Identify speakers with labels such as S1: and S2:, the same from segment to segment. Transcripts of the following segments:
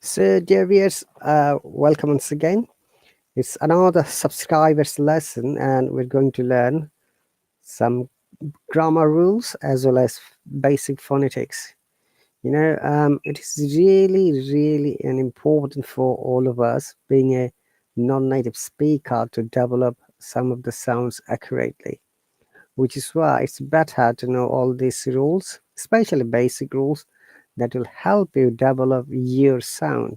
S1: So, dear viewers, welcome once again. It's another subscribers lesson, and we're going to learn some grammar rules as well as basic phonetics. It is really an important for all of us, being a non-native speaker, to develop some of the sounds accurately. Which is why it's better to know all these rules, especially basic rules, that will help you develop your sound,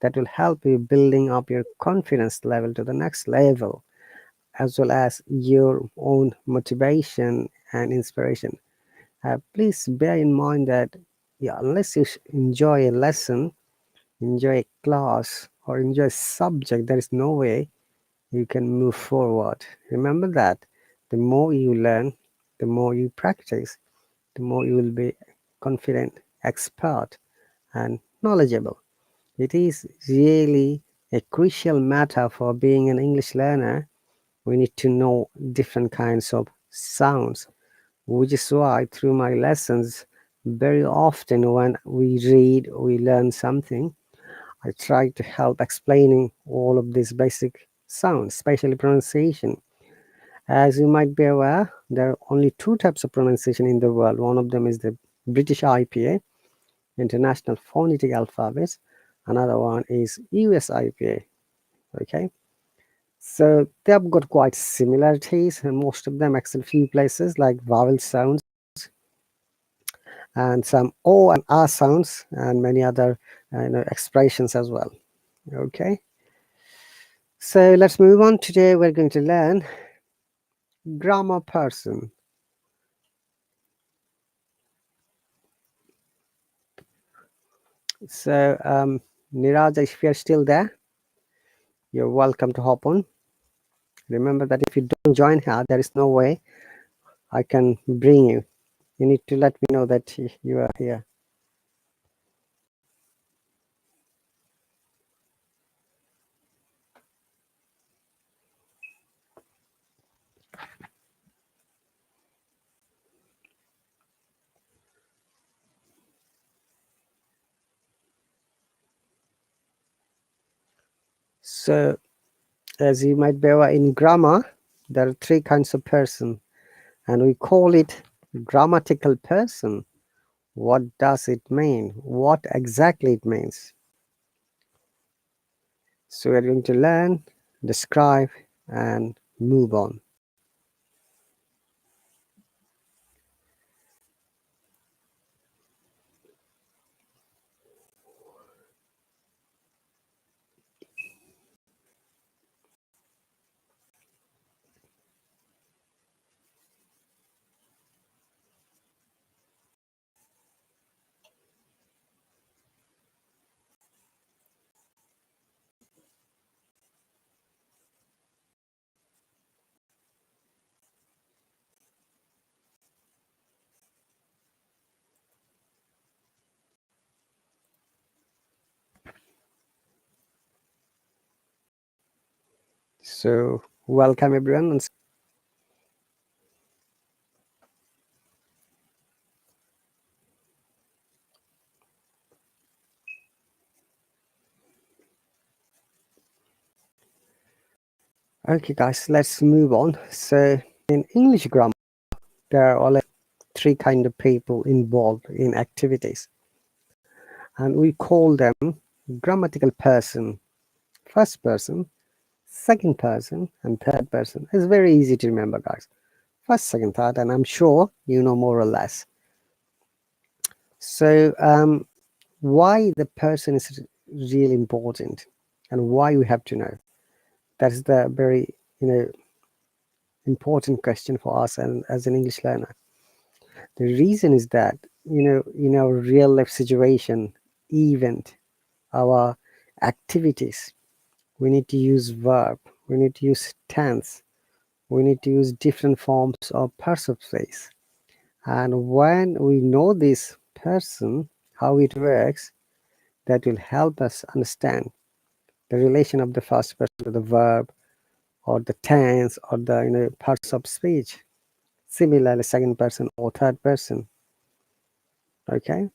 S1: that will help you building up your confidence level to the next level, as well as your own motivation and inspiration. Please bear in mind that, yeah, unless you enjoy a lesson, enjoy a class, or enjoy a subject, there is no way you can move forward. Remember that the more you learn, the more you practice, the more you will be confident, expert, and knowledgeable. It is really a crucial matter for being an English learner. We need to know different kinds of sounds, which is why through my lessons, very often when we read, we learn something, I try to help explaining all of these basic sounds, especially pronunciation. As you might be aware, there are only two types of pronunciation in the world. One of them is the British IPA, International Phonetic Alphabet. Another one is US IPA. Okay, so they've got quite similarities, and most of them, except few places like vowel sounds and some O and R sounds, and many other expressions as well. Okay, so let's move on. Today we're going to learn grammar person. So Niraj, if you're still there, you're welcome to hop on. Remember that if you don't join here, there is no way I can bring you. You need to let me know that you are here. So, as you might be aware, in grammar, there are three kinds of person, and we call it grammatical person. What does it mean? What exactly it means? So, we're going to learn, describe, and move on. So, welcome everyone. Okay, guys, let's move on. So, in English grammar, there are only three kind of people involved in activities, and we call them grammatical person, first person, second person, and third person. It's very easy to remember, guys. First, second, third, and I'm sure you know more or less. So, why the person is really important, and why we have to know? That is the very important question for us and as an English learner. The reason is that in our real life situation, event, our activities, we need to use verb, we need to use tense, we need to use different forms of passive voice. And when we know this person, how it works, that will help us understand the relation of the first person to the verb, or the tense, or the parts of speech. Similarly, second person or third person. Okay,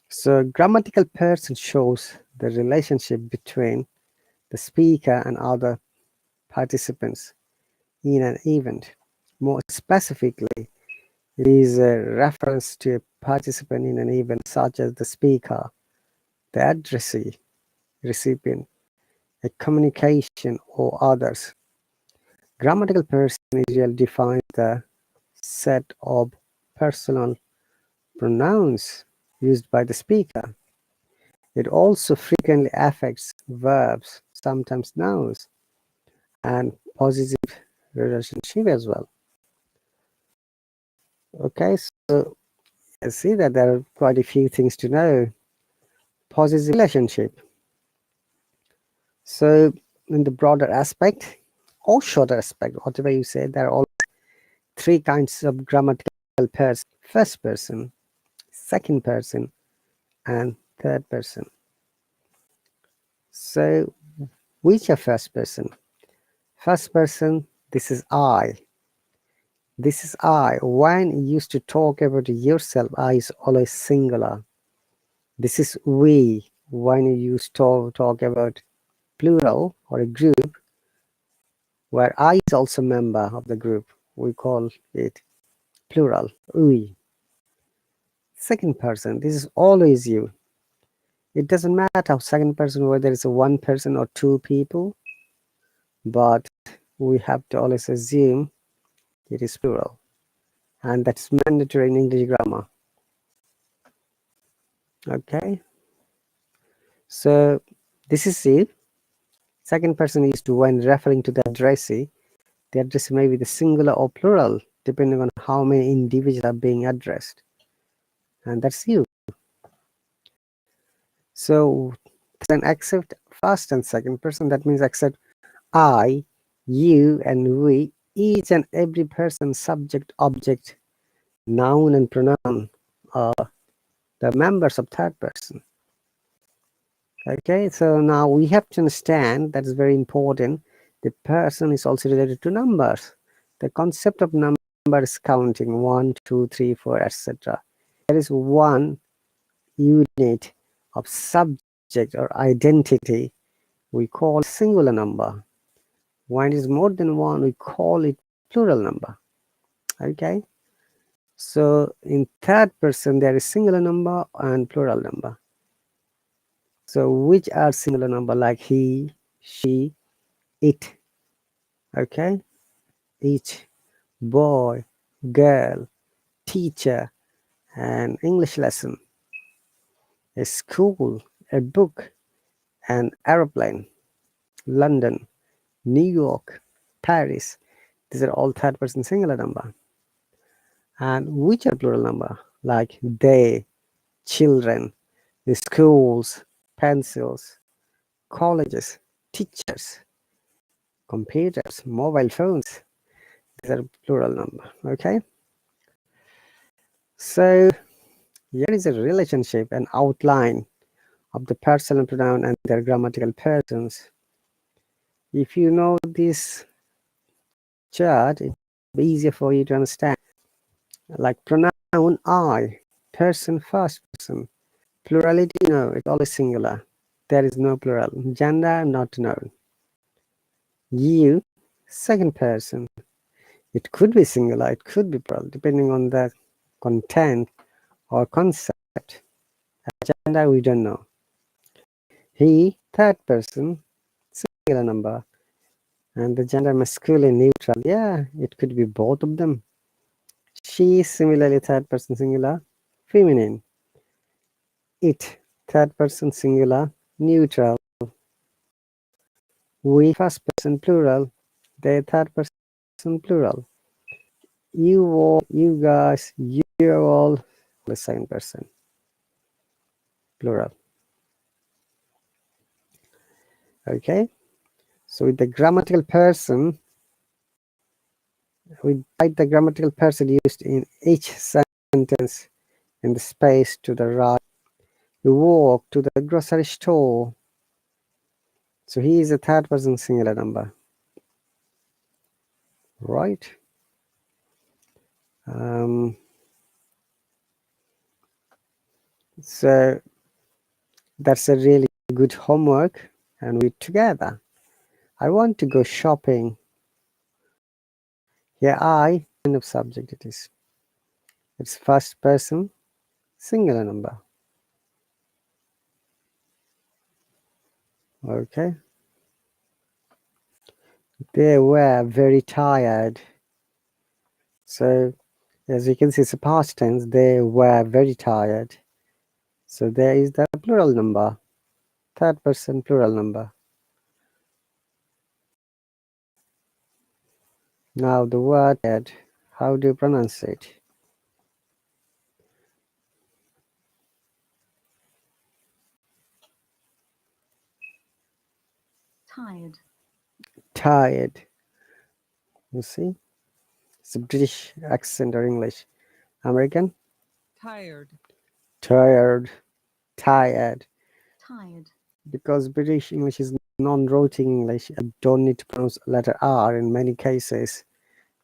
S1: so grammatical person shows the relationship between the speaker and other participants in an event. More specifically, it is a reference to a participant in an event such as the speaker, the addressee, recipient, a communication, or others. Grammatical person usually defines the set of personal pronouns used by the speaker. It also frequently affects verbs, sometimes nouns, and possessive relationship as well. Okay, so I see that there are quite a few things to know. Possessive relationship. So in the broader aspect or shorter aspect, whatever you say, there are all three kinds of grammatical pairs: first person, second person, and third person. So which are first person? First person, this is I. This is I. When you used to talk about yourself, I is always singular. This is we. When you used to talk about plural or a group, where I is also a member of the group, we call it plural, we. Second person, this is always you. It doesn't matter second person whether it's a one person or two people, but we have to always assume it is plural, and that's mandatory in English grammar. Okay, so this is you. Second person is to when referring to the addressee. The addressee may be the singular or plural depending on how many individuals are being addressed, and that's you. So then accept first and second person. That means accept I, you, and we. Each and every person, subject, object, noun, and pronoun are the members of third person. Okay, so now we have to understand that is very important. The person is also related to numbers. The concept of number is counting 1, 2, 3, 4, etc. There is one unit of subject or identity we call singular number. When it is more than one, we call it plural number. Okay, so in third person there is singular number and plural number. So which are singular number like he, she, it? Okay, each, boy, girl, teacher, an English lesson, a school, a book, an aeroplane, London, New York, Paris. These are all third person singular number. And which are plural number like they, children, the schools, pencils, colleges, teachers, computers, mobile phones. These are plural number. Okay, so here is a relationship and outline of the personal pronoun and their grammatical persons. If you know this chart, it will be easier for you to understand. Like pronoun I, person first person. Plurality, no, it's always singular. There is no plural. Gender, not known. You, second person. It could be singular, it could be plural, depending on the content or concept. Gender, we don't know. He, third person, singular number. And the gender masculine, neutral. Yeah, it could be both of them. She, similarly, third person singular, feminine. It, third person singular, neutral. We, first person plural. They, third person plural. You all, you guys, you all, the second person plural. Okay, so with the grammatical person, we write the grammatical person used in each sentence in the space to the right. You walk to the grocery store. So he is a third person singular number, right? So that's a really good homework and we together. I want to go shopping. Here I kind of subject it is. It's first person singular number. Okay. They were very tired. So as you can see, it's a past tense. They were very tired. So there is the plural number, third person plural number. Now the word tired, how do you pronounce it?
S2: Tired.
S1: Tired. You see? It's a British accent or English. American?
S2: Tired.
S1: Tired. Tired.
S2: Tired.
S1: Because British English is non-rotating English, I don't need to pronounce letter R in many cases.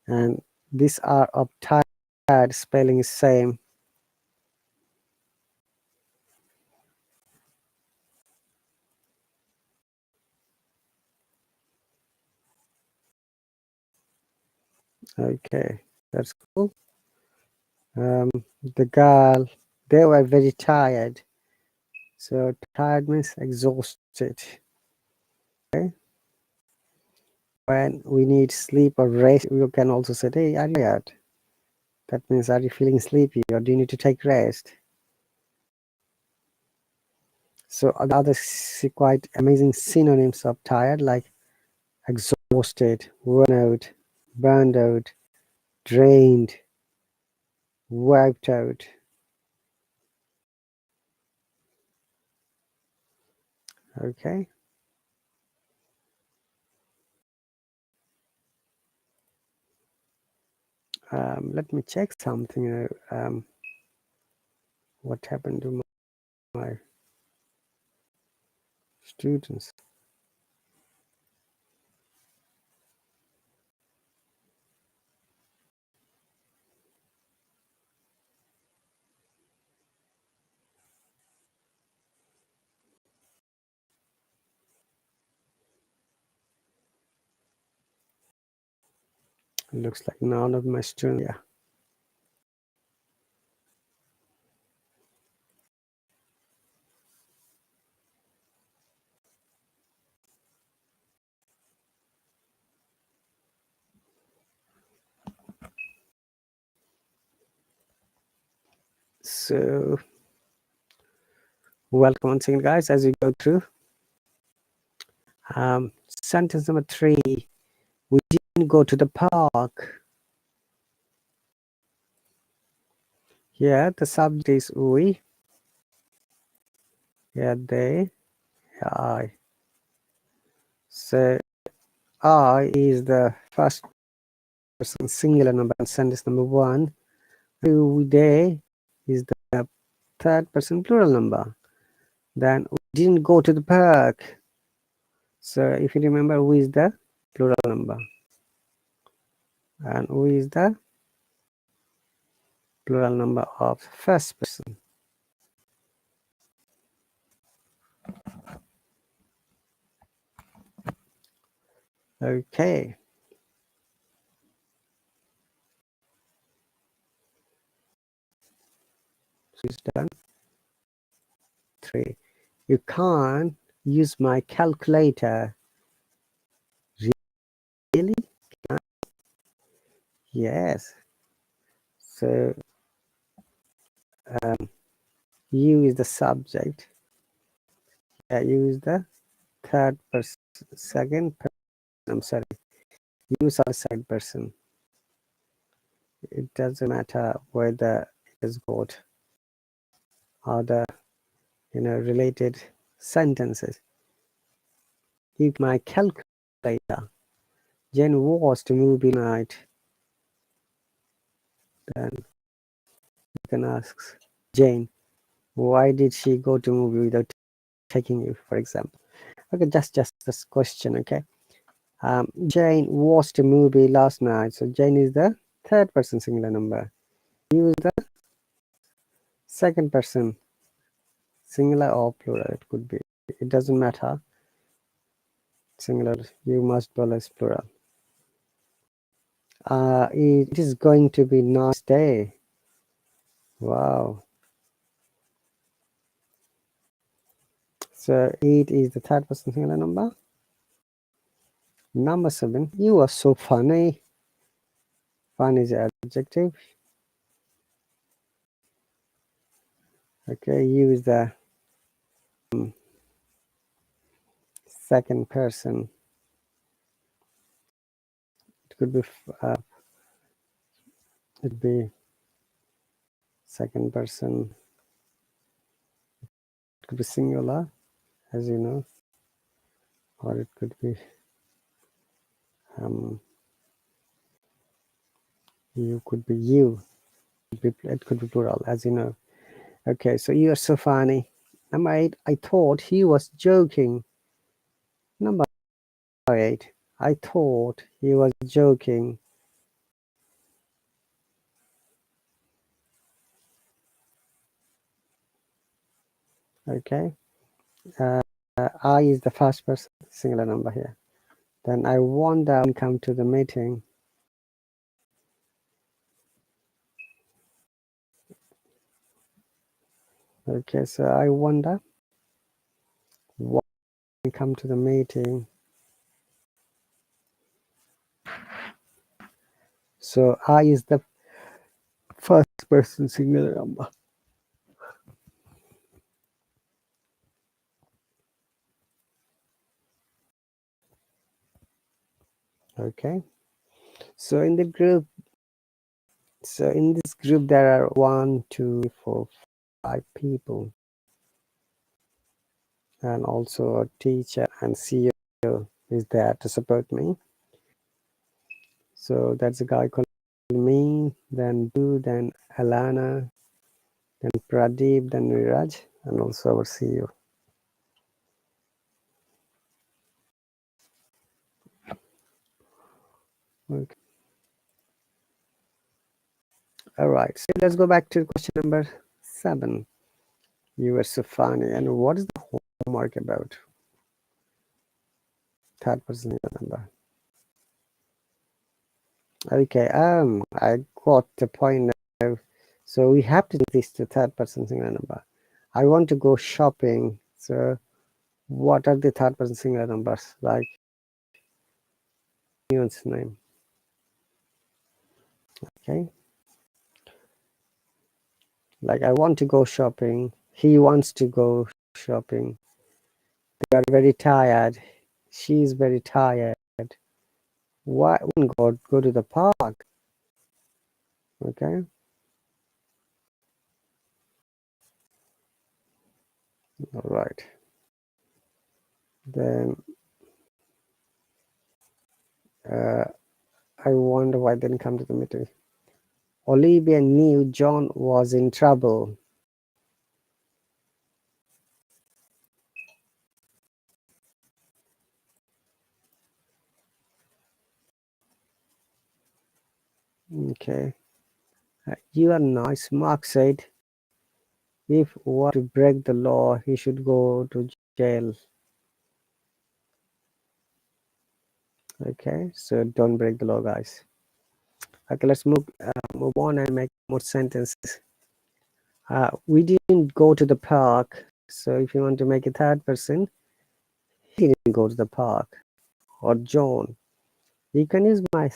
S1: And this R of tired spelling is same. Okay, that's cool. The girl, they were very tired. So tired means exhausted. Okay. When we need sleep or rest, we can also say, hey, are you tired? That means, are you feeling sleepy or do you need to take rest? So other quite amazing synonyms of tired, like exhausted, burned out, drained, wiped out. Okay. Let me check something. What happened to my students? It looks like none of my students. Yeah. So welcome once again, guys, as we go through. Sentence number 3. We didn't go to the park. Here the subject is we. Here they. Here I. So I is the first person singular number and sentence number 1. They is the third person plural number. Then we didn't go to the park. So if you remember, who is the plural number and who is the plural number of first person. Okay. So it's done. 3. You can't use my calculator. Really? Yes. So you is the subject. Yeah, you is the third person, second person. I'm sorry. You is the second person. It doesn't matter whether it is got other, related sentences. You my calculator. Jen watched movie night. Then you can ask Jane, why did she go to movie without taking you, for example? Okay, just this question. Okay. Jane watched a movie last night. So Jane is the third person singular number. You is the second person singular or plural. It could be. it doesn't matter. Singular, you must bowl as plural. It is going to be nice day. Wow. So 8 is the third person singular number. Number 7, you are so funny. Fun is an adjective. Okay, you is the second person. It could be it'd be second person. It could be singular, as you know, or it could be you could be you. It could be plural, as you know. Okay, so you are so funny. Number 8, I thought he was joking. Number 8, I thought he was joking. Okay, I is the first person singular number here. Then I wonder when come to the meeting. Okay, so I wonder when come to the meeting. So I is the first person singular number. Okay, so in the group, so in this group there are 1, 2, 3, 4, 5 people, and also a teacher and CEO is there to support me. So that's a guy called me, then Boo, then Alana, then Pradeep, then Viraj, and also our CEO. Okay. All right, so let's go back to question number 7. You were so funny. And what is the homework about? Third person number. Okay, I got the point now. So we have to do this to third person singular number. I want to go shopping. So what are the third person singular numbers? Like anyone's name. Okay. Like I want to go shopping. He wants to go shopping. They are very tired. She is very tired. Why wouldn't go to the park? Okay. All right. Then I wonder why they didn't come to the meeting. Olivia knew John was in trouble. Okay. You are nice, Mark said. If were to break the law, he should go to jail. Okay, so don't break the law, guys. Okay, let's move on and make more sentences. We didn't go to the park. So if you want to make a third person, he didn't go to the park. Or John. You can use my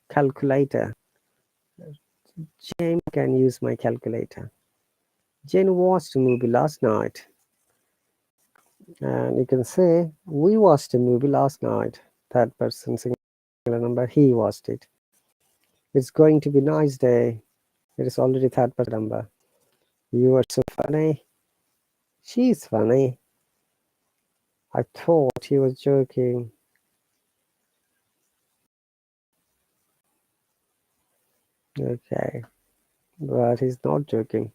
S1: calculator. Jane can use my calculator. Jane watched a movie last night. And you can say, we watched a movie last night. Third person singular number, he watched it. It's going to be nice day. It is already third person number. You are so funny. She's funny. I thought he was joking. Okay, but he's not joking.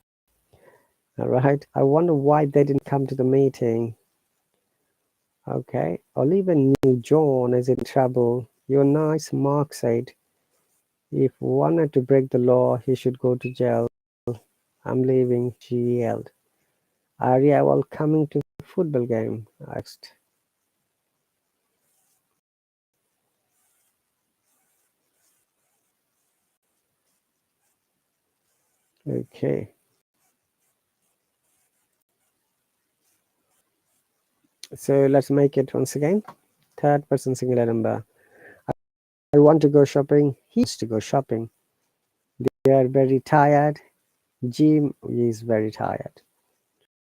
S1: All right. I wonder why they didn't come to the meeting. Okay. Oliver knew John is in trouble. You're nice, Mark said. If wanted to break the law, he should go to jail. I'm leaving, she yelled. Are you all coming to football game? I asked. Okay. So let's make it once again. Third person singular number. I want to go shopping. He wants to go shopping. They are very tired. Jim is very tired.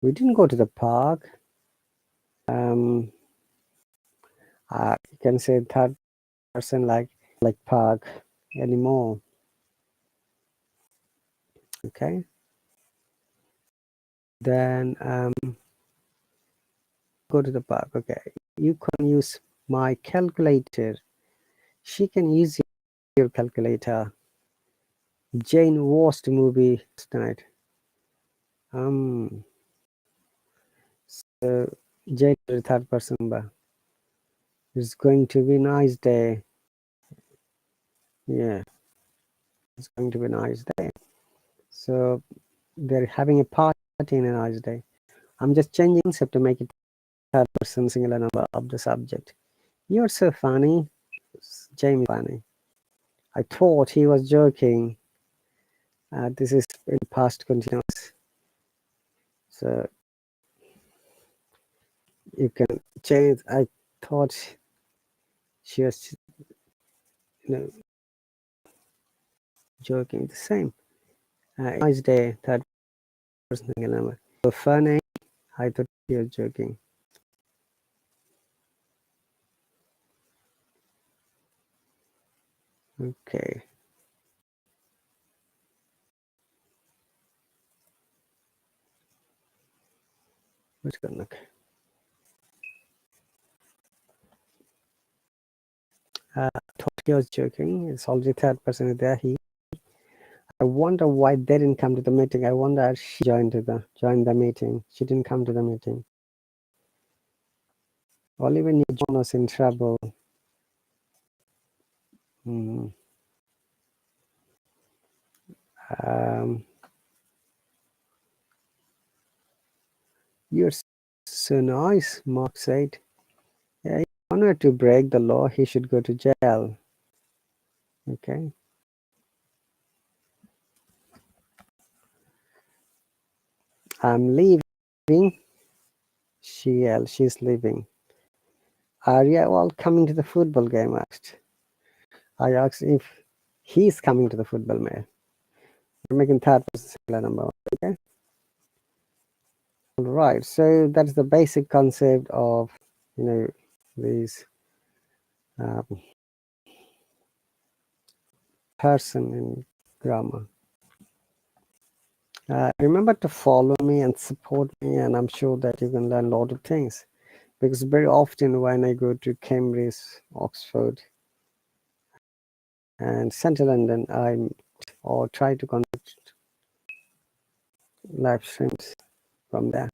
S1: We didn't go to the park. You can say third person like park anymore. Okay. Then go to the park. Okay. You can use my calculator. She can use your calculator. Jane watched the movie tonight. So Jane is the third person number. It's going to be a nice day. Yeah, it's going to be a nice day. So they're having a party in a nice day. I'm just changing concept to make it third person singular number of the subject. You're so funny. Jamie funny. I thought he was joking. This is in past continuous. So you can change. I thought she was, joking. The same. Nice day. Third person singular number. So funny. I thought he was joking. Okay. Let's go look. Thought he was joking. It's already third person there. He. I wonder why they didn't come to the meeting. I wonder she joined the meeting. She didn't come to the meeting. Only when John was in trouble. Mm. You're so nice, Mark said. Yeah, in order to break the law, he should go to jail. Okay. I'm leaving. She's leaving. Are you all coming to the football game? I asked if he's coming to the football game. We're making third person singular number. Okay. All right. So that's the basic concept of these person in grammar. Remember to follow me and support me, and I'm sure that you can learn a lot of things. Because very often when I go to Cambridge, Oxford, and Central London, or try to conduct live streams from there.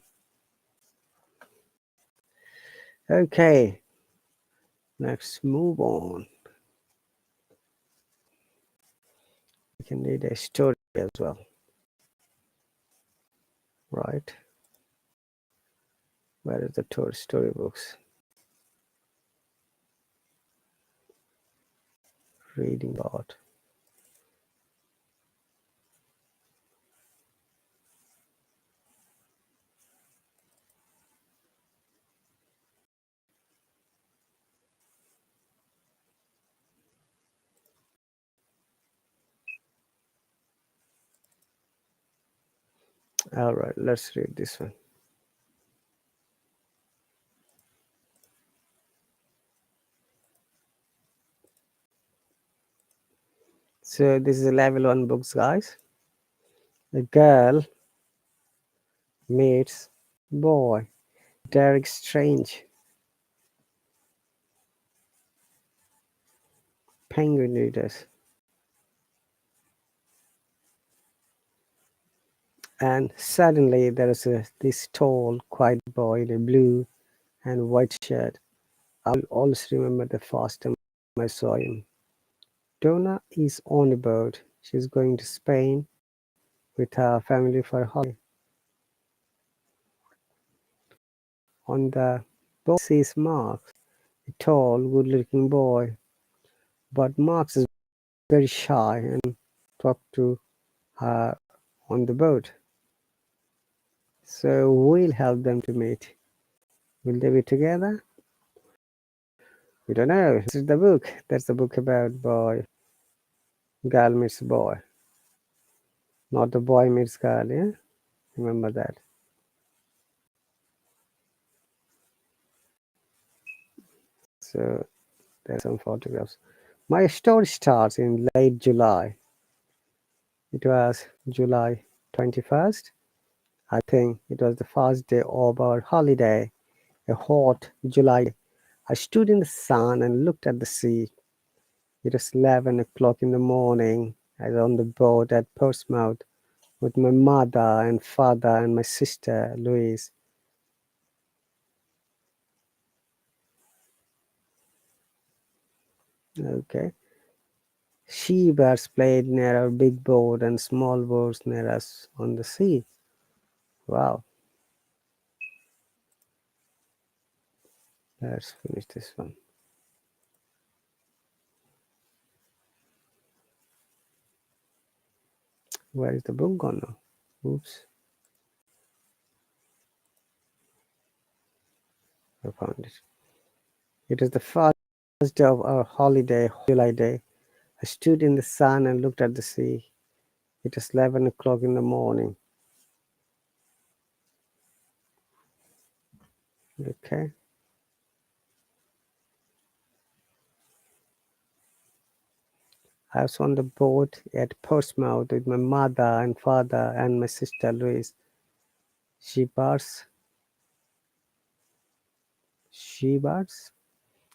S1: Okay, let's move on. We can read a story as well, right? Where is the storybooks? Reading about. All right, let's read this one. So this is a level 1 books, guys. A girl meets boy. Derek Strange. Penguin readers. And suddenly there is this tall, quiet boy in a blue and white shirt. I'll always remember the first time I saw him. Donna is on a boat. She's going to Spain with her family for a holiday. On the boat sees Mark, a tall, good-looking boy, but Mark is very shy and talked to her on the boat. So we'll help them to meet. Will they be together? We don't know. This is the book. That's the book about boy, girl meets boy, not the boy meets girl. Yeah, remember that. So there's some photographs. My story starts in late July. It was July 21st. I think it was the first day of our holiday, a hot July day. I stood in the sun and looked at the sea. It was 11 o'clock in the morning. I was on the boat at Portsmouth with my mother and father and my sister, Louise. Okay. Seabirds played near our big boat and small boats near us on the sea. Wow. Let's finish this one. Where is the book gone now? Oops. I found it. It was the first day of our holiday, July day. I stood in the sun and looked at the sea. It was 11 o'clock in the morning. Okay. I was on the boat at Portsmouth with my mother and father and my sister Louise. Seabirds, seabirds,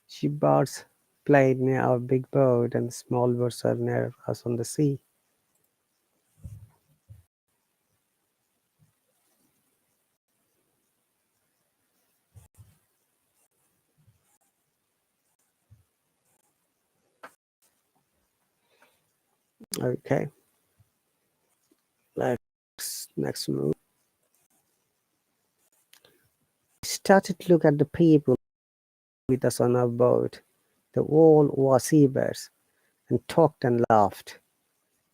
S1: seabirds played near our big boat, and the small boats are near us on the sea. Okay, let's next move. I started to look at the people with us on our boat. They all were seabirds and talked and laughed.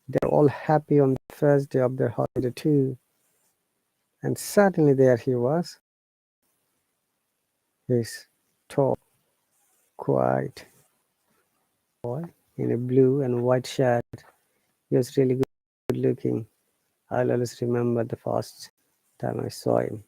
S1: They're all happy on the first day of their holiday too. And suddenly there he was, his tall, quiet boy in a blue and white shirt. He was really good looking. I'll always remember the first time I saw him.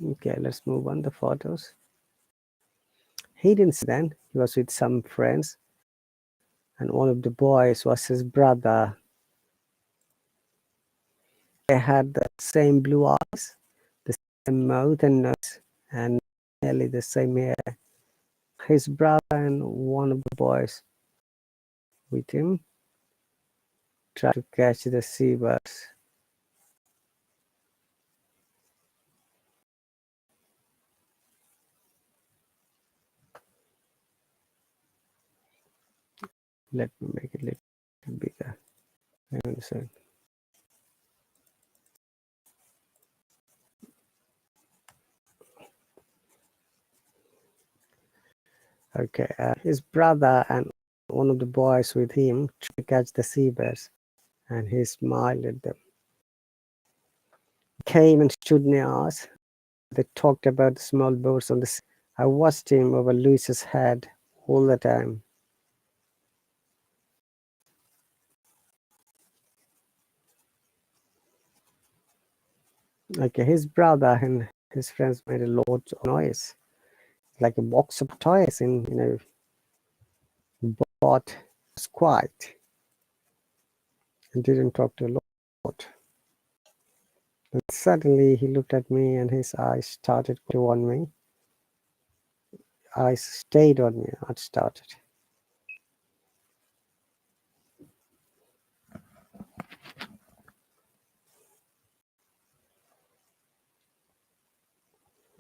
S1: Okay, let's move on the photos. He didn't see then. He was with some friends, and one of the boys was his brother. They had the same blue eyes, the same mouth and nose, and nearly the same hair. His brother and one of the boys with him tried to catch the seabirds. Let me make it a little bigger. Hang on a second. Okay, his brother and one of the boys with him tried to catch the seabirds, and he smiled at them. He came and stood near us. They talked about the small boats on the sea. I watched him over Louis's head all the time. Okay, his brother and his friends made a lot of noise, like a box of toys but was quiet and didn't talk to a lot. And suddenly he looked at me and his eyes started to on me. Eyes stayed on me, not started.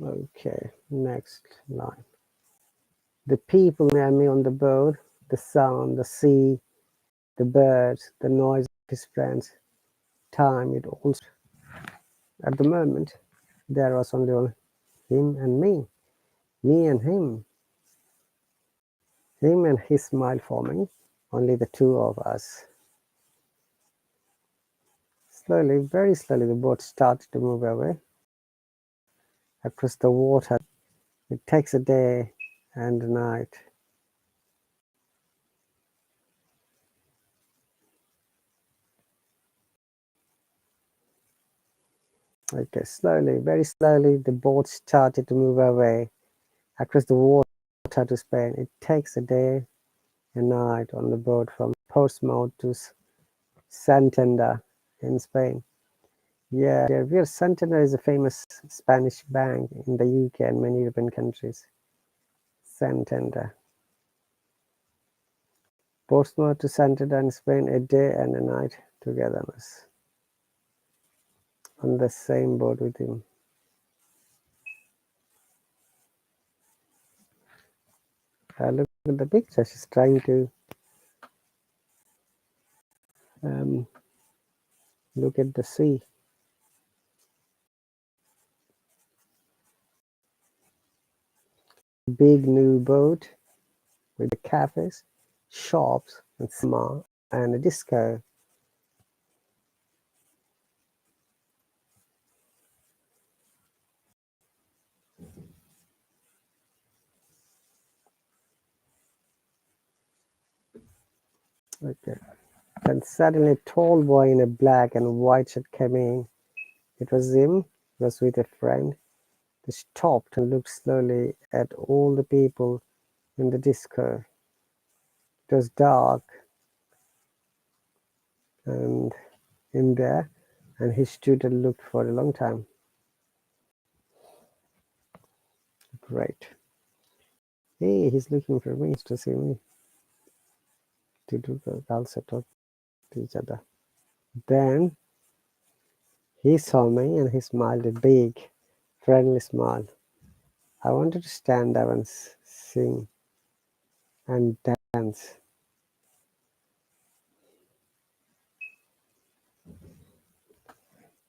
S1: Okay, next line. The people near me on the boat, the sun, the sea, the birds, the noise of his friends. Time, it all. At the moment, there was only him and me and him and his smile forming, only the two of us. Slowly, very slowly, the boat started to move away across the water. It takes a day and a night. Okay, slowly, very slowly, the boat started to move away across the water to Spain. It takes a day and night on the boat from Portsmouth to Santander in Spain. Yeah, where Santander is a famous Spanish bank in the UK and many European countries. Santander. Portsmouth to Santander in Spain, a day and a night togetherness. On the same boat with him. Look at the picture. She's trying to look at the sea. Big new boat with the cafes, shops, and cinema, and a disco. Okay. Then suddenly a tall boy in a black and white shirt came in. It was him. He was with a friend. They stopped and looked slowly at all the people in the disco. It was dark and in there, and he stood and looked for a long time. Great. Hey, he's looking for me to see me. To do the also talk to each other. Then he saw me and he smiled a big, friendly smile. I wanted to stand up and sing and dance.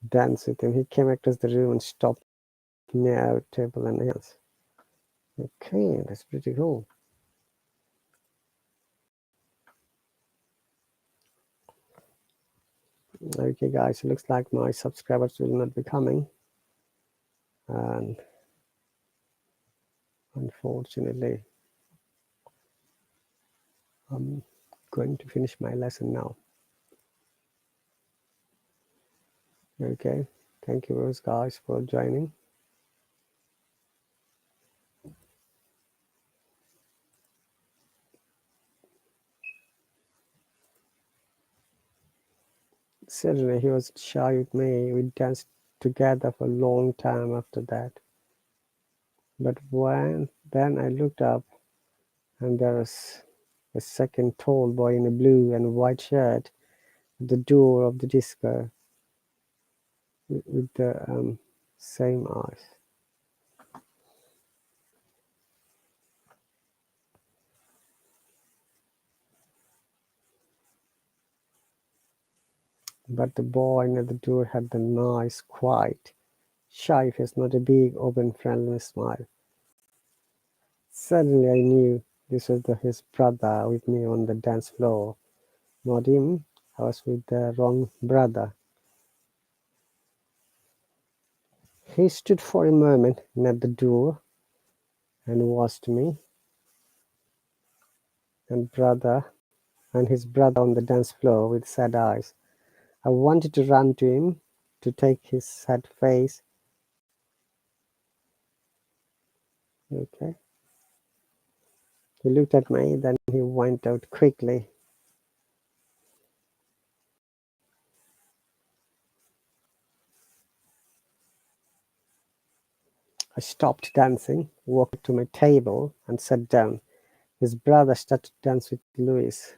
S1: Dance with him. He came across the room and stopped near our table and danced. Okay, that's pretty cool. Okay, guys, it looks like my subscribers will not be coming. And unfortunately, I'm going to finish my lesson now. Okay, thank you guys for joining. Certainly, he was shy with me. We danced together for a long time after that. But then I looked up, and there was a second tall boy in a blue and white shirt at the door of the disco with the same eyes. But the boy near the door had the nice, quiet, shy face, not a big, open, friendly smile. Suddenly I knew this was his brother with me on the dance floor. Not him, I was with the wrong brother. He stood for a moment near the door and watched me and his brother on the dance floor with sad eyes. I wanted to run to him to take his sad face. Okay. He looked at me, then he went out quickly. I stopped dancing, walked to my table, and sat down. His brother started to dance with Louis.